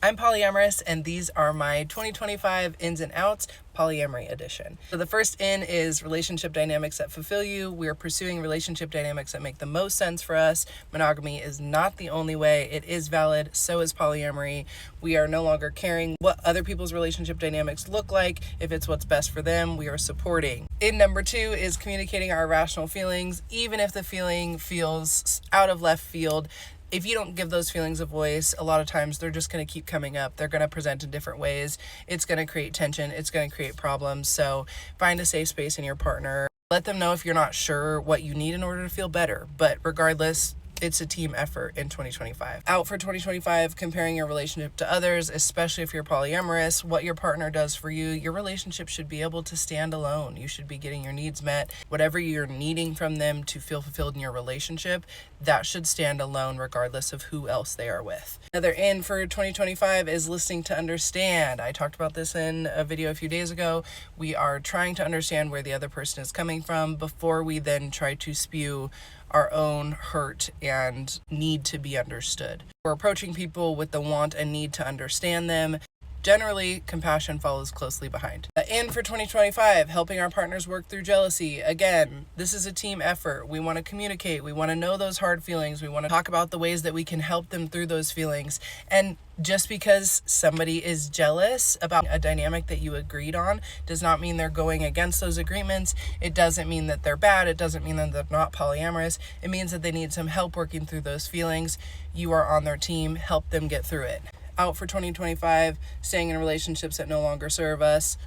I'm polyamorous, and these are my 2025 ins and outs, polyamory edition. So the first in is relationship dynamics that fulfill you. We are pursuing relationship dynamics that make the most sense for us. Monogamy is not the only way. It is valid. So is polyamory. We are no longer caring what other people's relationship dynamics look like. If it's what's best for them, we are supporting. In number 2 is communicating our irrational feelings, even if the feeling feels out of left field. If you don't give those feelings a voice, a lot of times they're just going to keep coming up. They're going to present in different ways. It's going to create tension. It's going to create problems. So find a safe space in your partner. Let them know if you're not sure what you need in order to feel better. But regardless, it's a team effort in 2025. Out for 2025, comparing your relationship to others, especially if you're polyamorous, what your partner does for you. Your relationship should be able to stand alone. You should be getting your needs met. Whatever you're needing from them to feel fulfilled in your relationship, that should stand alone regardless of who else they are with. Another in for 2025 is listening to understand. I talked about this in a video a few days ago. We are trying to understand where the other person is coming from before we then try to spew our own hurt and need to be understood. We're approaching people with the want and need to understand them. Generally, compassion follows closely behind. And for 2025, helping our partners work through jealousy. Again, this is a team effort. We want to communicate. We want to know those hard feelings. We want to talk about the ways that we can help them through those feelings. And just because somebody is jealous about a dynamic that you agreed on does not mean they're going against those agreements. It doesn't mean that they're bad. It doesn't mean that they're not polyamorous. It means that they need some help working through those feelings. You are on their team. Help them get through it. Out for 2025, staying in relationships that no longer serve us.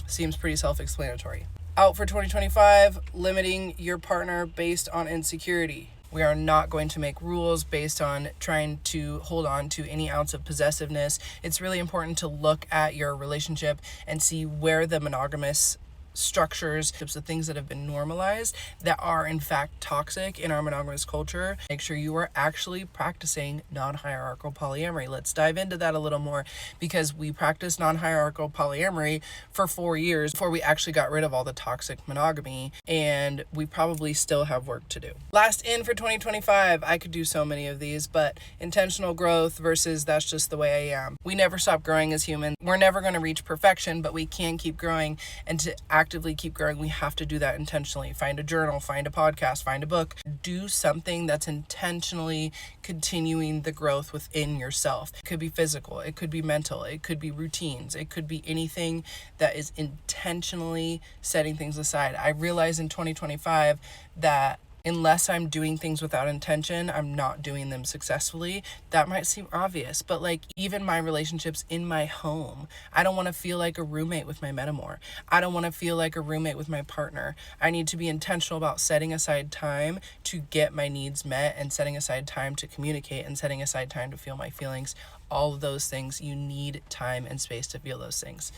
Seems pretty self-explanatory. Out for 2025, limiting your partner based on insecurity. We are not going to make rules based on trying to hold on to any ounce of possessiveness. It's really important to look at your relationship and see where the monogamous structures, the things that have been normalized that are in fact toxic in our monogamous culture. Make sure you are actually practicing non-hierarchical polyamory. Let's dive into that a little more, because we practiced non-hierarchical polyamory for 4 years before we actually got rid of all the toxic monogamy, and we probably still have work to do. Last in for 2025, I could do so many of these, but intentional growth versus that's just the way I am. We never stop growing as humans. We're never going to reach perfection, but we can keep growing, and to actively keep growing, we have to do that intentionally. Find a journal, find a podcast, find a book. Do something that's intentionally continuing the growth within yourself. It could be physical, it could be mental, it could be routines, it could be anything that is intentionally setting things aside. I realize in 2025 that unless I'm doing things without intention, I'm not doing them successfully. That might seem obvious, but like even my relationships in my home, I don't want to feel like a roommate with my metamor. I don't want to feel like a roommate with my partner. I need to be intentional about setting aside time to get my needs met, and setting aside time to communicate, and setting aside time to feel my feelings. All of those things, you need time and space to feel those things.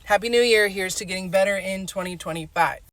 Happy New Year. Here's to getting better in 2025.